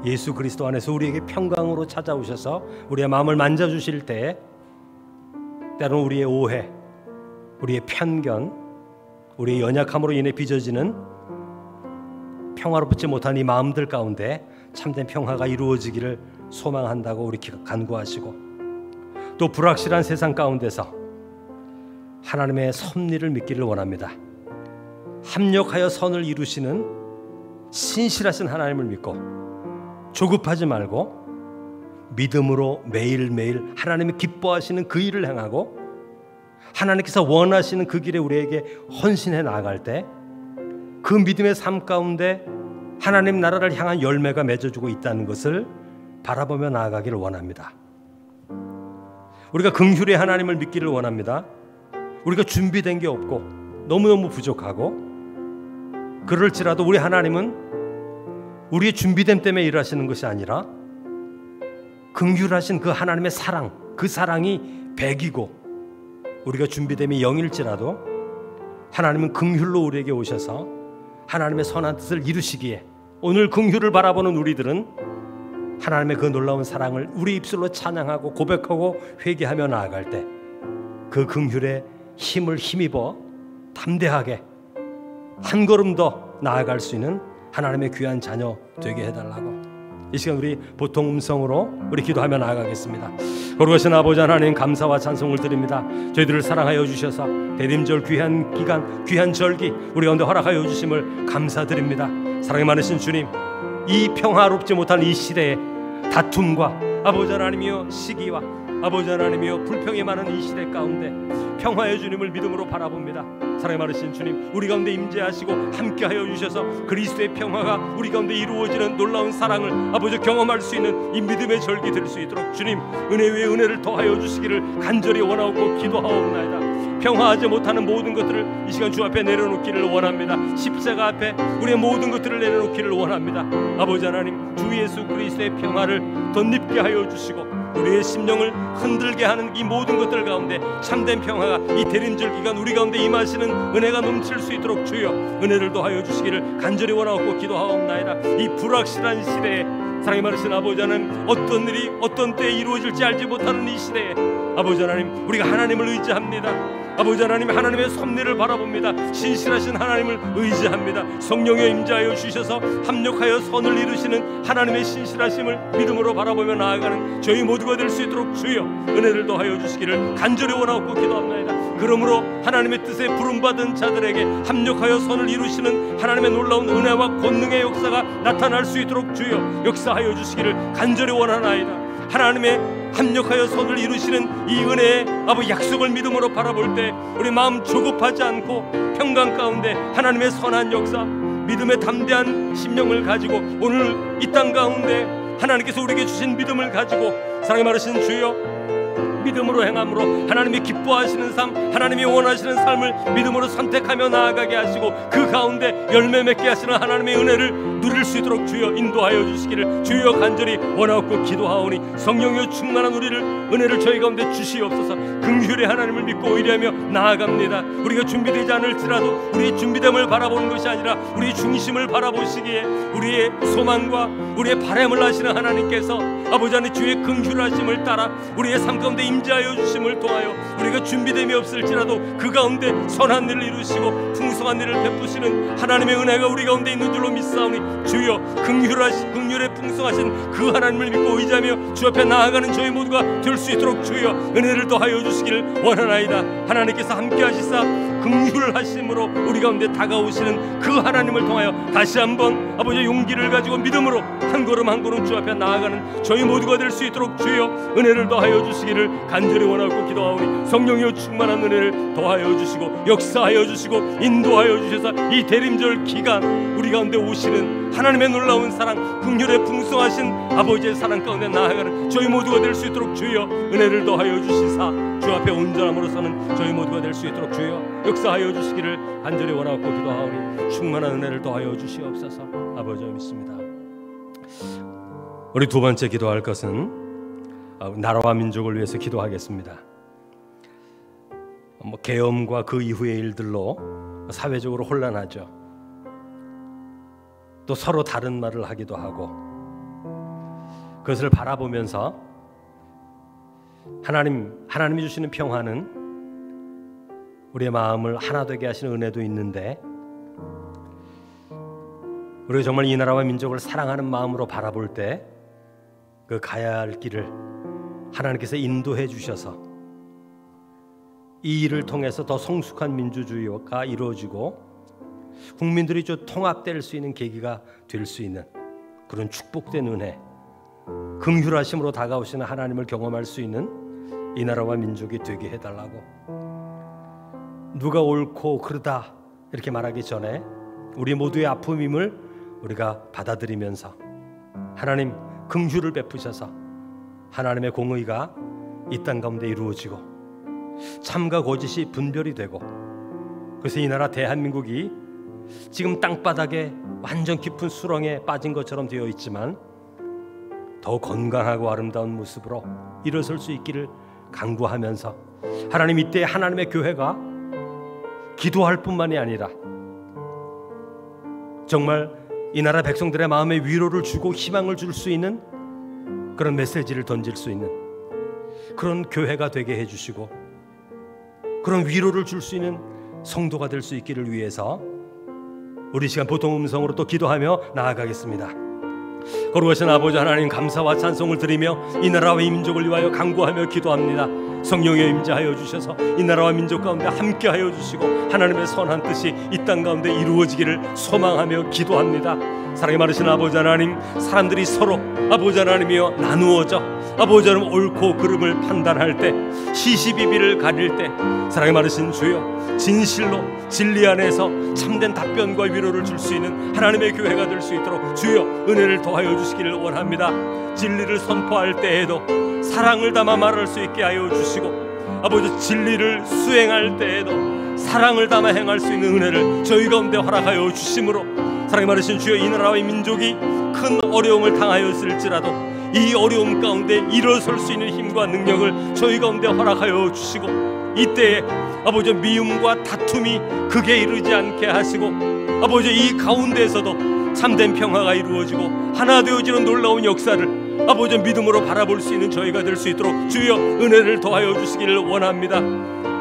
예수 그리스도 안에서 우리에게 평강으로 찾아오셔서 우리의 마음을 만져주실 때 때로는 우리의 오해, 우리의 편견, 우리의 연약함으로 인해 빚어지는 평화롭지 못한 이 마음들 가운데 참된 평화가 이루어지기를 소망한다고 우리 간구하시고, 또 불확실한 세상 가운데서 하나님의 섭리를 믿기를 원합니다. 합력하여 선을 이루시는 신실하신 하나님을 믿고 조급하지 말고 믿음으로 매일매일 하나님이 기뻐하시는 그 일을 행하고 하나님께서 원하시는 그 길에 우리에게 헌신해 나아갈 때 그 믿음의 삶 가운데 하나님 나라를 향한 열매가 맺어주고 있다는 것을 바라보며 나아가기를 원합니다. 우리가 긍휼의 하나님을 믿기를 원합니다. 우리가 준비된 게 없고 너무너무 부족하고, 그럴지라도 우리 하나님은 우리의 준비됨 때문에 일하시는 것이 아니라 긍휼하신 그 하나님의 사랑, 그 사랑이 100이고 우리가 준비됨이 0일지라도 하나님은 긍휼로 우리에게 오셔서 하나님의 선한 뜻을 이루시기에 오늘 긍휼을 바라보는 우리들은 하나님의 그 놀라운 사랑을 우리 입술로 찬양하고 고백하고 회개하며 나아갈 때 그 긍휼의 힘을 힘입어 담대하게 한 걸음 더 나아갈 수 있는 하나님의 귀한 자녀 되게 해달라고 이 시간 우리 보통 음성으로 우리 기도하며 나아가겠습니다. 거룩하신 아버지 하나님, 감사와 찬송을 드립니다. 저희들을 사랑하여 주셔서 대림절 귀한 기간, 귀한 절기 우리 가운데 허락하여 주심을 감사드립니다. 사랑이 많으신 주님, 이 평화롭지 못한 이 시대에 다툼과 아버지 하나님이여 시기와 아버지 하나님이여 불평이 많은 이 시대 가운데 평화의 주님을 믿음으로 바라봅니다. 사랑이 많으신 주님, 우리 가운데 임재하시고 함께하여 주셔서 그리스도의 평화가 우리 가운데 이루어지는 놀라운 사랑을 아버지 경험할 수 있는 이 믿음의 절기 될 수 있도록 주님 은혜 위에 은혜를 더하여 주시기를 간절히 원하고 기도하옵나이다. 평화하지 못하는 모든 것들을 이 시간 주 앞에 내려놓기를 원합니다. 십자가 앞에 우리의 모든 것들을 내려놓기를 원합니다. 아버지 하나님, 주 예수 그리스도의 평화를 덧입게 하여 주시고 우리의 심령을 흔들게 하는 이 모든 것들 가운데 참된 평화가 이 대림절 기간 우리 가운데 임하시는 은혜가 넘칠 수 있도록 주여 은혜를 더하여 주시기를 간절히 원하고 기도하옵나이다. 이 불확실한 시대에 사랑이 많으신 아버지 하나님, 어떤 일이 어떤 때에 이루어질지 알지 못하는 이 시대에 아버지 하나님, 우리가 하나님을 의지합니다. 아버지 하나님, 하나님의 섭리를 바라봅니다. 신실하신 하나님을 의지합니다. 성령에 임재하여 주셔서 합력하여 선을 이루시는 하나님의 신실하심을 믿음으로 바라보며 나아가는 저희 모두가 될 수 있도록 주여 은혜를 더하여 주시기를 간절히 원하고 기도합니다. 그러므로 하나님의 뜻에 부름받은 자들에게 합력하여 선을 이루시는 하나님의 놀라운 은혜와 권능의 역사가 나타날 수 있도록 주여 역사하여 주시기를 간절히 원하나이다. 하나님의 합력하여 선을 이루시는 이 은혜의 아버지 약속을 믿음으로 바라볼 때 우리 마음 조급하지 않고 평강 가운데 하나님의 선한 역사, 믿음의 담대한 심령을 가지고 오늘 이 땅 가운데 하나님께서 우리에게 주신 믿음을 가지고 사랑이 많으신 주여 믿음으로 행함으로 하나님이 기뻐하시는 삶, 하나님이 원하시는 삶을 믿음으로 선택하며 나아가게 하시고 그 가운데 열매 맺게 하시는 하나님의 은혜를 누릴 수 있도록 주여 인도하여 주시기를 주여 간절히 원하옵고 기도하오니 성령여 충만한 우리를 은혜를 저희 가운데 주시옵소서. 긍휼의 하나님을 믿고 의뢰하며 나아갑니다. 우리가 준비되지 않을지라도 우리의 준비됨을 바라보는 것이 아니라 우리의 중심을 바라보시기에 우리의 소망과 우리의 바람을 하시는 하나님께서 아버지 하나님 주의 긍휼하심을 따라 우리의 삶 가운데 임재하여 주심을 통하여 우리가 준비됨이 없을지라도 그 가운데 선한 일을 이루시고 풍성한 일을 베푸시는 하나님의 은혜가 우리 가운데 있는 줄로 믿사오니 주여 긍휼에 풍성하신 그 하나님을 믿고 의지하며 주 앞에 나아가는 저희 모두가 될 수 있도록 주여 은혜를 더하여 주시기를 원하나이다. 하나님께서 함께 하시사 긍휼하심으로 우리 가운데 다가오시는 그 하나님을 통하여 다시 한번 아버지의 용기를 가지고 믿음으로 한 걸음 한 걸음 주 앞에 나아가는 저희 모두가 될 수 있도록 주여 은혜를 더하여 주시기를 간절히 원하고 기도하오니 성령이여 충만한 은혜를 더하여 주시고 역사하여 주시고 인도하여 주셔서 이 대림절 기간 우리 가운데 오시는 하나님의 놀라운 사랑, 긍휼에 풍성하신 아버지의 사랑 가운데 나아가는 저희 모두가 될 수 있도록 주여 은혜를 더하여 주시사 주 앞에 온전함으로서는 저희 모두가 될 수 있도록 주여 역사하여 주시기를 간절히 원하고 기도하오니 충만한 은혜를 더하여 주시옵소서. 아버지 믿습니다. 우리 두 번째 기도할 것은 나라와 민족을 위해서 기도하겠습니다. 계엄과 그 이후의 일들로 사회적으로 혼란하죠. 또 서로 다른 말을 하기도 하고, 그것을 바라보면서 하나님이 주시는 평화는 우리의 마음을 하나 되게 하시는 은혜도 있는데, 우리가 정말 이 나라와 민족을 사랑하는 마음으로 바라볼 때 그 가야 할 길을 하나님께서 인도해 주셔서 이 일을 통해서 더 성숙한 민주주의가 이루어지고 국민들이 좀 통합될 수 있는 계기가 될 수 있는 그런 축복된 은혜, 긍휼하심으로 다가오시는 하나님을 경험할 수 있는 이 나라와 민족이 되게 해달라고. 누가 옳고 그르다 이렇게 말하기 전에 우리 모두의 아픔임을 우리가 받아들이면서 하나님 긍휼을 베푸셔서 하나님의 공의가 이 땅 가운데 이루어지고 참과 거짓이 분별이 되고, 그래서 이 나라 대한민국이 지금 땅바닥에 완전 깊은 수렁에 빠진 것처럼 되어 있지만 더 건강하고 아름다운 모습으로 일어설 수 있기를 간구하면서, 하나님 이때 하나님의 교회가 기도할 뿐만이 아니라 정말 이 나라 백성들의 마음에 위로를 주고 희망을 줄 수 있는 그런 메시지를 던질 수 있는 그런 교회가 되게 해주시고, 그런 위로를 줄 수 있는 성도가 될 수 있기를 위해서 우리 시간 보통 음성으로 또 기도하며 나아가겠습니다. 거룩하신 아버지 하나님, 감사와 찬송을 드리며 이 나라와 이 민족을 위하여 간구하며 기도합니다. 성령의 임재하여 주셔서 이 나라와 민족 가운데 함께하여 주시고 하나님의 선한 뜻이 이 땅 가운데 이루어지기를 소망하며 기도합니다. 사랑이 많으신 아버지 하나님, 사람들이 서로 아버지 하나님이여 나누어져 아버지 하나님 옳고 그름을 판단할 때, 시시비비를 가릴 때 사랑이 많으신 주여, 진실로 진리 안에서 참된 답변과 위로를 줄 수 있는 하나님의 교회가 될 수 있도록 주여 은혜를 더하여 주시기를 원합니다. 진리를 선포할 때에도 사랑을 담아 말할 수 있게 하여 주시고, 아버지 진리를 수행할 때에도 사랑을 담아 행할 수 있는 은혜를 저희 가운데 허락하여 주심으로, 사랑이 많으신 주여, 이 나라와 이 민족이 큰 어려움을 당하였을지라도 이 어려움 가운데 일어설 수 있는 힘과 능력을 저희 가운데 허락하여 주시고, 이때에 아버지 미움과 다툼이 극에 이르지 않게 하시고, 아버지 이 가운데에서도 참된 평화가 이루어지고 하나 되어지는 놀라운 역사를 아버지 믿음으로 바라볼 수 있는 저희가 될 수 있도록 주여 은혜를 더하여 주시기를 원합니다.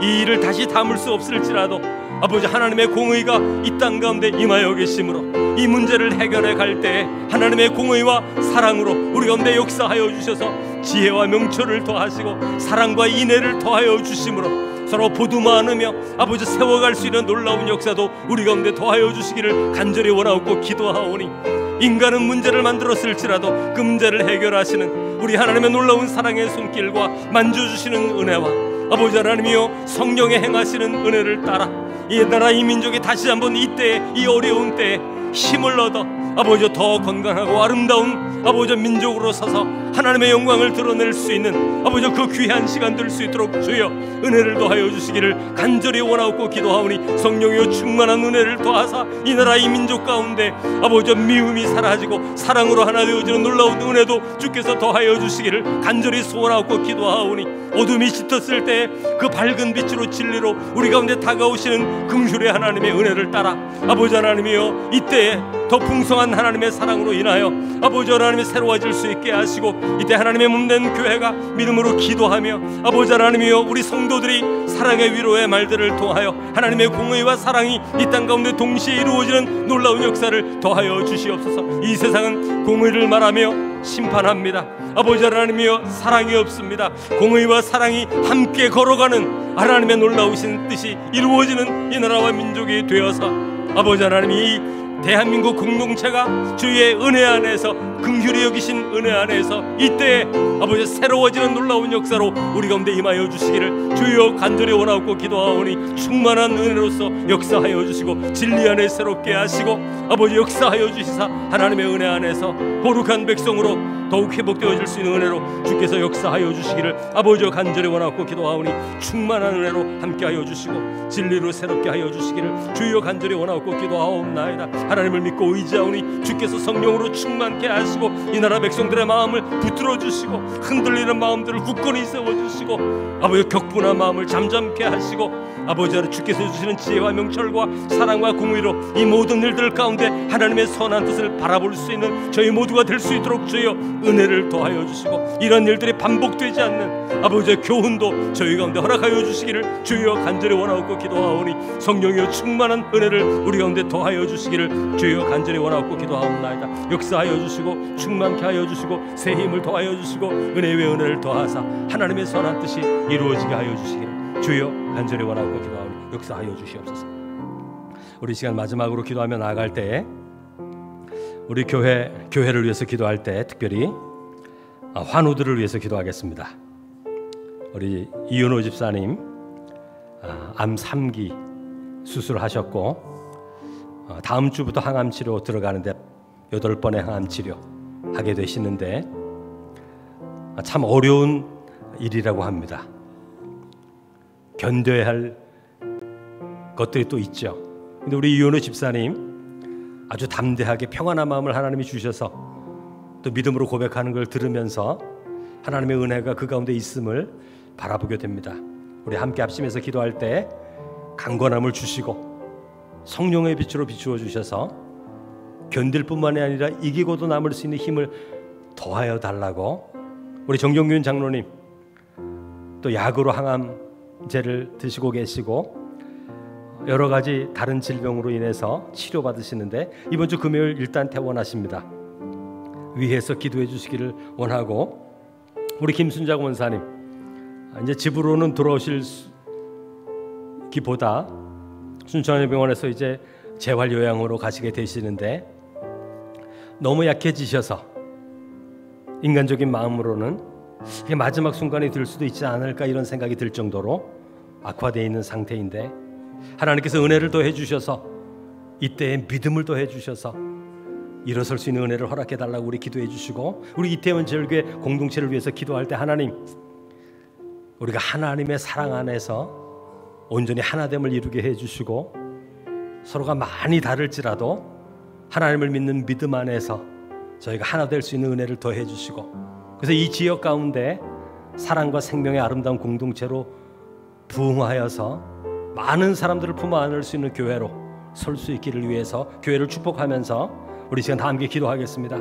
이 일을 다시 담을 수 없을지라도 아버지 하나님의 공의가 이 땅 가운데 임하여 계심으로, 이 문제를 해결해 갈 때 하나님의 공의와 사랑으로 우리 가운데 역사하여 주셔서 지혜와 명철을 더하시고 사랑과 인애를 더하여 주심으로 서로 보듬어 안으며 아버지 세워갈 수 있는 놀라운 역사도 우리 가운데 더하여 주시기를 간절히 원하고 기도하오니, 인간은 문제를 만들었을지라도 그 문제를 해결하시는 우리 하나님의 놀라운 사랑의 손길과 만져주시는 은혜와 아버지 하나님이여 성령의 행하시는 은혜를 따라 이 나라 이 민족이 다시 한번 이때에 이 어려운 때에 힘을 얻어 아버지 더 건강하고 아름다운 아버지 민족으로 서서 하나님의 영광을 드러낼 수 있는 아버지 그 귀한 시간 될 수 있도록 주여 은혜를 더하여 주시기를 간절히 원하고 기도하오니, 성령이여 충만한 은혜를 더하사 이 나라 이 민족 가운데 아버지 미움이 사라지고 사랑으로 하나 되어지는 놀라운 은혜도 주께서 더하여 주시기를 간절히 소원하고 기도하오니, 어둠이 짙었을 때 그 밝은 빛으로 진리로 우리 가운데 다가오시는 긍휼의 하나님의 은혜를 따라 아버지 하나님이여 이때에 더 풍성한 하나님의 사랑으로 인하여 아버지 하나님이 새로워질 수 있게 하시고, 이때 하나님의 몸된 교회가 믿음으로 기도하며 아버지 하나님이여 우리 성도들이 사랑의 위로의 말들을 통하여 하나님의 공의와 사랑이 이 땅 가운데 동시에 이루어지는 놀라운 역사를 더하여 주시옵소서. 이 세상은 공의를 말하며 심판합니다. 아버지 하나님이여 사랑이 없습니다. 공의와 사랑이 함께 걸어가는 하나님의 놀라우신 뜻이 이루어지는 이 나라와 민족이 되어서 아버지 하나님이 대한민국 공동체가 주의 은혜 안에서 긍휼히 여기신 은혜 안에서 이때에 아버지 새로워지는 놀라운 역사로 우리 가운데 임하여 주시기를 주여 간절히 원하고 기도하오니, 충만한 은혜로서 역사하여 주시고 진리 안에 새롭게 하시고 아버지 역사하여 주시사 하나님의 은혜 안에서 거룩한 백성으로 더욱 회복되어질 수 있는 은혜로 주께서 역사하여 주시기를 아버지여 간절히 원하고 기도하오니 충만한 은혜로 함께하여 주시고 진리로 새롭게 하여 주시기를 주여 간절히 원하고 기도하옵나이다. 하나님을 믿고 의지하오니 주께서 성령으로 충만케 하시고 이 나라 백성들의 마음을 붙들어 주시고 흔들리는 마음들을 굳건히 세워주시고 아버지 격분한 마음을 잠잠케 하시고 아버지 주께서 주시는 지혜와 명철과 사랑과 공의로 이 모든 일들 가운데 하나님의 선한 뜻을 바라볼 수 있는 저희 모두가 될 수 있도록 주여 은혜를 더하여 주시고 이런 일들이 반복되지 않는 아버지의 교훈도 저희 가운데 허락하여 주시기를 주여 간절히 원하옵고 기도하오니 성령이여 충만한 은혜를 우리 가운데 더하여 주시기를 주여 간절히 원하옵고 기도하옵나이다. 역사하여 주시고 충만케 하여 주시고 새 힘을 더하여 주시고 은혜 위에 은혜를 더하사 하나님의 선한 뜻이 이루어지게 하여 주시기를 주여 간절히 원하옵고 기도하오니 역사하여 주시옵소서. 우리 시간 마지막으로 기도하며 나아갈 때 우리 교회를 위해서 기도할 때 특별히 환우들을 위해서 기도하겠습니다. 우리 이윤호 집사님 암 3기 수술하셨고 다음 주부터 항암 치료 들어가는데 8번의 항암 치료 하게 되시는데 참 어려운 일이라고 합니다. 견뎌야 할 것들이 또 있죠. 근데 우리 이윤호 집사님 아주 담대하게 평안한 마음을 하나님이 주셔서 또 믿음으로 고백하는 걸 들으면서 하나님의 은혜가 그 가운데 있음을 바라보게 됩니다. 우리 함께 합심해서 기도할 때 강건함을 주시고 성령의 빛으로 비추어 주셔서 견딜 뿐만이 아니라 이기고도 남을 수 있는 힘을 더하여 달라고 우리 정경균 장로님 또 약으로 항암제를 드시고 계시고 여러 가지 다른 질병으로 인해서 치료받으시는데 이번 주 금요일 일단 퇴원하십니다. 위에서 기도해 주시기를 원하고 우리 김순자 원사님 이제 집으로는 돌아오실기보다 순천병원에서 이제 재활요양으로 가시게 되시는데 너무 약해지셔서 인간적인 마음으로는 이게 마지막 순간이 될 수도 있지 않을까 이런 생각이 들 정도로 악화되어 있는 상태인데 하나님께서 은혜를 더해 주셔서 이때에 믿음을 더해 주셔서 일어설 수 있는 은혜를 허락해 달라고 우리 기도해 주시고 우리 이태원 제일교회 공동체를 위해서 기도할 때 하나님 우리가 하나님의 사랑 안에서 온전히 하나됨을 이루게 해 주시고 서로가 많이 다를지라도 하나님을 믿는 믿음 안에서 저희가 하나 될 수 있는 은혜를 더해 주시고 그래서 이 지역 가운데 사랑과 생명의 아름다운 공동체로 부흥하여서 많은 사람들을 품어 안을 수 있는 교회로 설 수 있기를 위해서 교회를 축복하면서 우리 시간 다 함께 기도하겠습니다.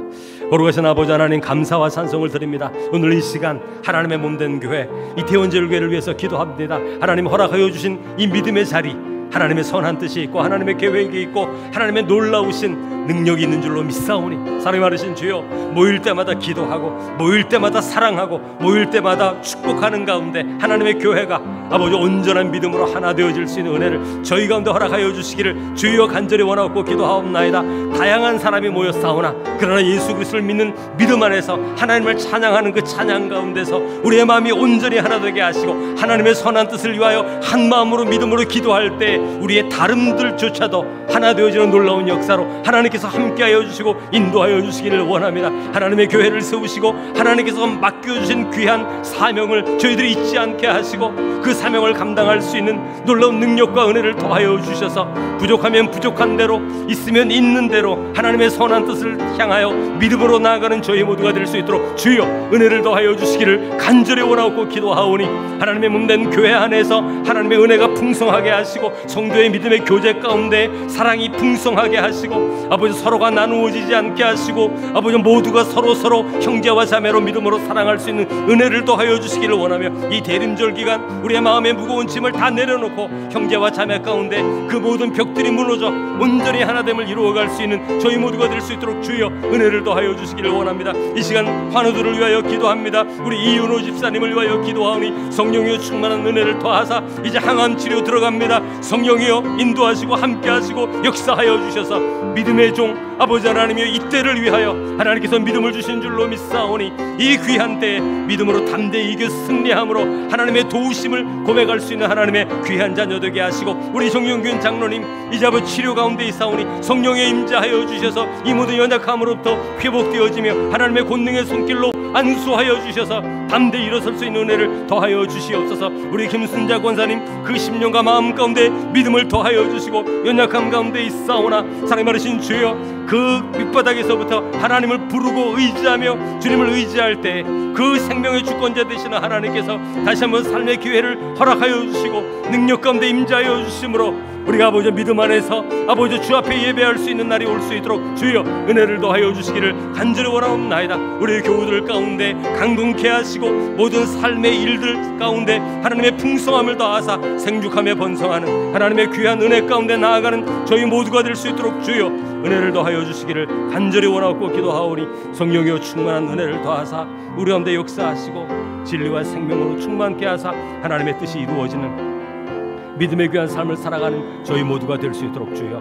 거룩하신 아버지 하나님 감사와 찬송을 드립니다. 오늘 이 시간 하나님의 몸된 교회 이태원 제일교회를 위해서 기도합니다. 하나님 허락하여 주신 이 믿음의 자리 하나님의 선한 뜻이 있고 하나님의 계획이 있고 하나님의 놀라우신 능력이 있는 줄로 믿사오니 사랑이 많으신 주여 모일 때마다 기도하고 모일 때마다 사랑하고 모일 때마다 축복하는 가운데 하나님의 교회가 아버지 온전한 믿음으로 하나 되어질 수 있는 은혜를 저희 가운데 허락하여 주시기를 주여 간절히 원하고 기도하옵나이다. 다양한 사람이 모였사오나 그러나 예수 그리스도를 믿는 믿음 안에서 하나님을 찬양하는 그 찬양 가운데서 우리의 마음이 온전히 하나 되게 하시고 하나님의 선한 뜻을 위하여 한 마음으로 믿음으로 기도할 때 우리의 다름들조차도 하나 되어지는 놀라운 역사로 하나님께서 함께하여 주시고 인도하여 주시기를 원합니다. 하나님의 교회를 세우시고 하나님께서 맡겨주신 귀한 사명을 저희들이 잊지 않게 하시고 그 사명을 감당할 수 있는 놀라운 능력과 은혜를 더하여 주셔서 부족하면 부족한 대로 있으면 있는 대로 하나님의 선한 뜻을 향하여 믿음으로 나아가는 저희 모두가 될 수 있도록 주여 은혜를 더하여 주시기를 간절히 원하고 기도하오니 하나님의 몸된 교회 안에서 하나님의 은혜가 풍성하게 하시고 성도의 믿음의 교제 가운데 사랑이 풍성하게 하시고 아버지 서로가 나누어지지 않게 하시고 아버지 모두가 서로 형제와 자매로 믿음으로 사랑할 수 있는 은혜를 더하여 주시기를 원하며 이 대림절 기간 우리의 마음의 무거운 짐을 다 내려놓고 형제와 자매 가운데 그 모든 벽들이 무너져 온전히 하나됨을 이루어갈 수 있는 저희 모두가 될 수 있도록 주여 은혜를 더하여 주시기를 원합니다. 이 시간 환우들을 위하여 기도합니다. 우리 이윤호 집사님을 위하여 기도하오니 성령이여 충만한 은혜를 더하사 이제 항암 치료 들어갑니다. 성령이여 인도하시고 함께하시고 역사하여 주셔서 믿음의 종 아버지 하나님이여 이때를 위하여 하나님께서 믿음을 주신 줄로 믿사오니 이 귀한 때에 믿음으로 담대히 이겨 승리함으로 하나님의 도우심을 고백할 수 있는 하나님의 귀한 자녀 되게 하시고, 우리 정용균 장로님 이자부 치료 가운데 있사오니 성령의 임재하여 주셔서 이 모든 연약함으로부터 회복되어지며 하나님의 권능의 손길로 안수하여 주셔서 담대히 일어설 수 있는 은혜를 더하여 주시옵소서. 우리 김순자 권사님 그 심령과 마음 가운데 믿음을 더하여 주시고, 연약함 가운데 있사오나 사랑이 많으신 주여, 그 밑바닥에서부터 하나님을 부르고 의지하며 주님을 의지할 때 그 생명의 주권자 되시는 하나님께서 다시 한번 삶의 기회를 허락하여 주시고 능력 가운데 임재하여 주심으로 우리가 아버지 믿음 안에서 아버지 주 앞에 예배할 수 있는 날이 올 수 있도록 주여 은혜를 더하여 주시기를 간절히 원하옵나이다. 우리 교우들 가운데 강건케 하시고 모든 삶의 일들 가운데 하나님의 풍성함을 더하사 생육하며 번성하는 하나님의 귀한 은혜 가운데 나아가는 저희 모두가 될 수 있도록 주여 은혜를 더하여 주시기를 간절히 원하고 기도하오니, 성령이여 충만한 은혜를 더하사 우리 가운데 역사하시고 진리와 생명으로 충만케 하사 하나님의 뜻이 이루어지는 믿음의 귀한 삶을 살아가는 저희 모두가 될 수 있도록 주여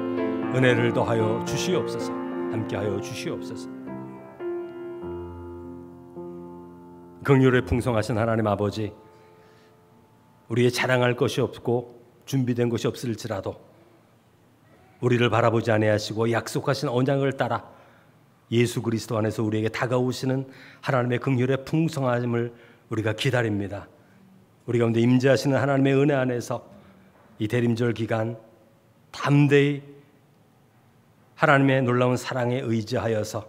은혜를 더하여 주시옵소서. 함께하여 주시옵소서. 긍휼에 풍성하신 하나님 아버지, 우리의 자랑할 것이 없고 준비된 것이 없을지라도 우리를 바라보지 아니하시고 약속하신 언약을 따라 예수 그리스도 안에서 우리에게 다가오시는 하나님의 긍휼의 풍성함을 우리가 기다립니다. 우리 가운데 임재하시는 하나님의 은혜 안에서 이 대림절 기간 담대히 하나님의 놀라운 사랑에 의지하여서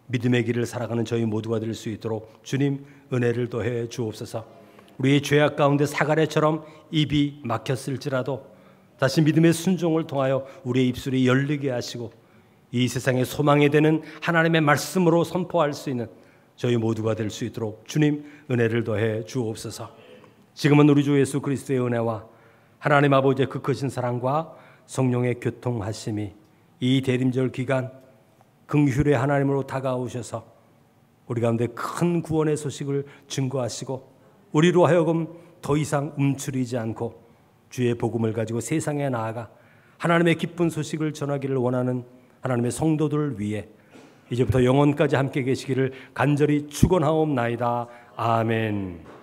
믿음의 길을 살아가는 저희 모두가 될 수 있도록 주님 은혜를 더해 주옵소서. 우리의 죄악 가운데 사가래처럼 입이 막혔을지라도 다시 믿음의 순종을 통하여 우리의 입술이 열리게 하시고 이 세상의 소망이 되는 하나님의 말씀으로 선포할 수 있는 저희 모두가 될 수 있도록 주님 은혜를 더해 주옵소서. 지금은 우리 주 예수 그리스도의 은혜와 하나님 아버지의 그 크신 사랑과 성령의 교통하심이 이 대림절 기간 긍휼의 하나님으로 다가오셔서 우리 가운데 큰 구원의 소식을 증거하시고 우리로 하여금 더 이상 움츠리지 않고 주의 복음을 가지고 세상에 나아가 하나님의 기쁜 소식을 전하기를 원하는 하나님의 성도들을 위해 이제부터 영원까지 함께 계시기를 간절히 축원하옵나이다. 아멘.